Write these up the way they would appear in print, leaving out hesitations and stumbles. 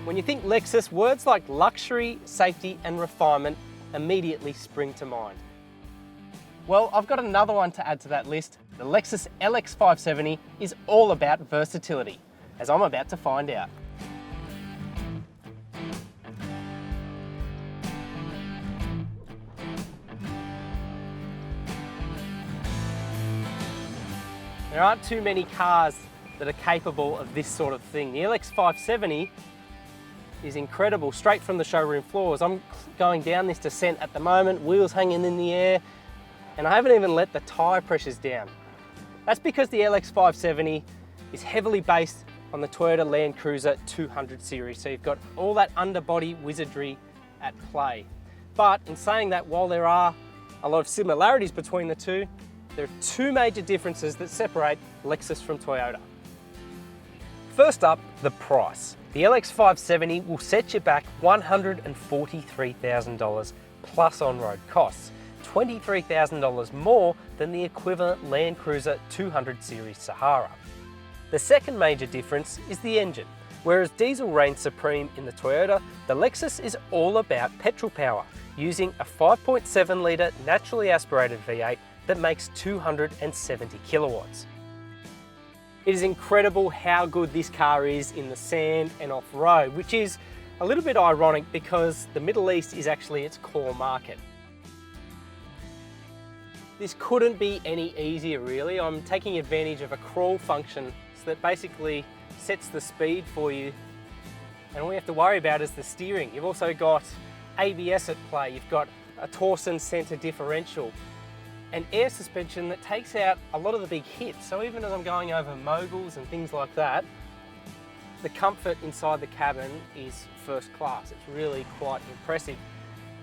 When you think Lexus, words like luxury, safety and refinement immediately spring to mind. Well, I've got another one to add to that list. The Lexus LX570 is all about versatility, as I'm about to find out. There aren't too many cars that are capable of this sort of thing. The LX570 is incredible, straight from the showroom floors. I'm going down this descent at the moment, wheels hanging in the air, and I haven't even let the tyre pressures down. That's because the LX570 is heavily based on the Toyota Land Cruiser 200 series, so you've got all that underbody wizardry at play. But in saying that, while there are a lot of similarities between the two, there are two major differences that separate Lexus from Toyota. First up, the price. The LX570 will set you back $143,000 plus on-road costs, $23,000 more than the equivalent Land Cruiser 200 series Sahara. The second major difference is the engine. Whereas diesel reigns supreme in the Toyota, the Lexus is all about petrol power, using a 5.7 litre naturally aspirated V8 that makes 270 kilowatts. It is incredible how good this car is in the sand and off-road, which is a little bit ironic because the Middle East is actually its core market. This couldn't be any easier really. I'm taking advantage of a crawl function that basically sets the speed for you, and all you have to worry about is the steering. You've also got ABS at play, you've got a torsion center differential, and air suspension that takes out a lot of the big hits. So even as I'm going over moguls and things like that, the comfort inside the cabin is first class. It's really quite impressive.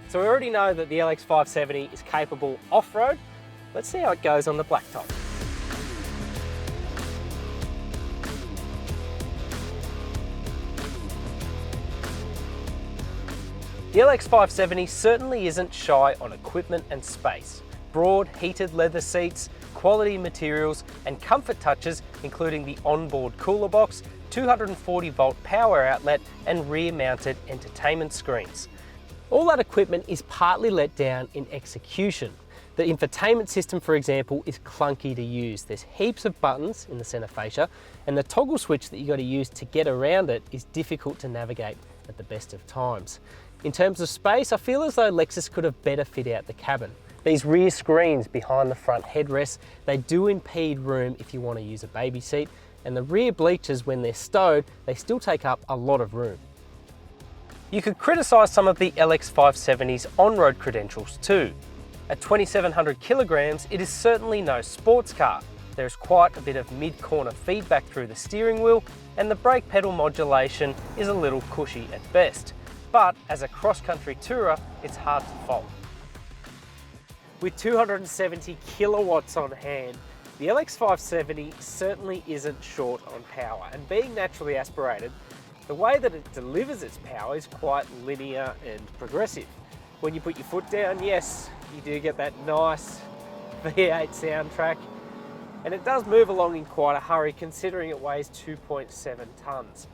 So we already know that the LX570 is capable off-road. Let's see how it goes on the blacktop. The LX570 certainly isn't shy on equipment and space. Broad heated leather seats, quality materials and comfort touches including the onboard cooler box, 240 volt power outlet and rear mounted entertainment screens. All that equipment is partly let down in execution. The infotainment system, for example, is clunky to use. There's heaps of buttons in the center fascia and the toggle switch that you got to use to get around it is difficult to navigate at the best of times. In terms of space, I feel as though Lexus could have better fit out the cabin. These rear screens behind the front headrests, they do impede room if you want to use a baby seat, and the rear bleachers, when they're stowed, they still take up a lot of room. You could criticise some of the LX570's on-road credentials too. At 2,700 kilograms, it is certainly no sports car. There's quite a bit of mid-corner feedback through the steering wheel, and the brake pedal modulation is a little cushy at best. But as a cross-country tourer, it's hard to fault. With 270 kilowatts on hand, the LX570 certainly isn't short on power, and being naturally aspirated, the way that it delivers its power is quite linear and progressive. When you put your foot down, yes, you do get that nice V8 soundtrack, and it does move along in quite a hurry considering it weighs 2.7 tonnes.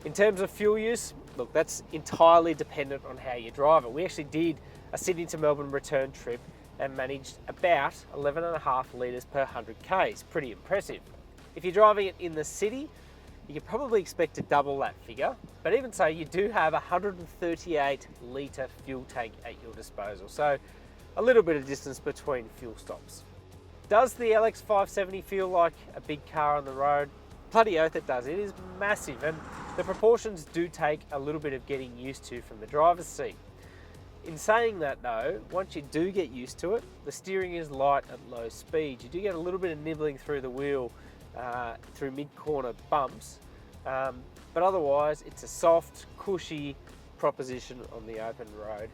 In terms of fuel use, look, that's entirely dependent on how you drive it. We actually did a Sydney to Melbourne return trip and managed about 11.5 litres per 100 k's. Pretty impressive. If you're driving it in the city, you can probably expect to double that figure, but even so, you do have a 138 litre fuel tank at your disposal, so a little bit of distance between fuel stops. Does the LX570 feel like a big car on the road? Bloody oath it does. It is massive, and the proportions do take a little bit of getting used to from the driver's seat. In saying that though, once you do get used to it, the steering is light at low speed. You do get a little bit of nibbling through the wheel through mid-corner bumps, but otherwise it's a soft, cushy proposition on the open road.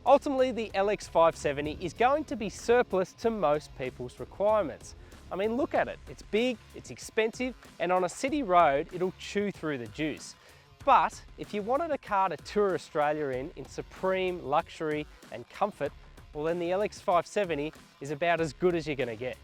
Ultimately, the LX570 is going to be surplus to most people's requirements. I mean, look at it. It's big, it's expensive, and on a city road, it'll chew through the juice. But if you wanted a car to tour Australia in supreme luxury and comfort, well then the LX570 is about as good as you're going to get.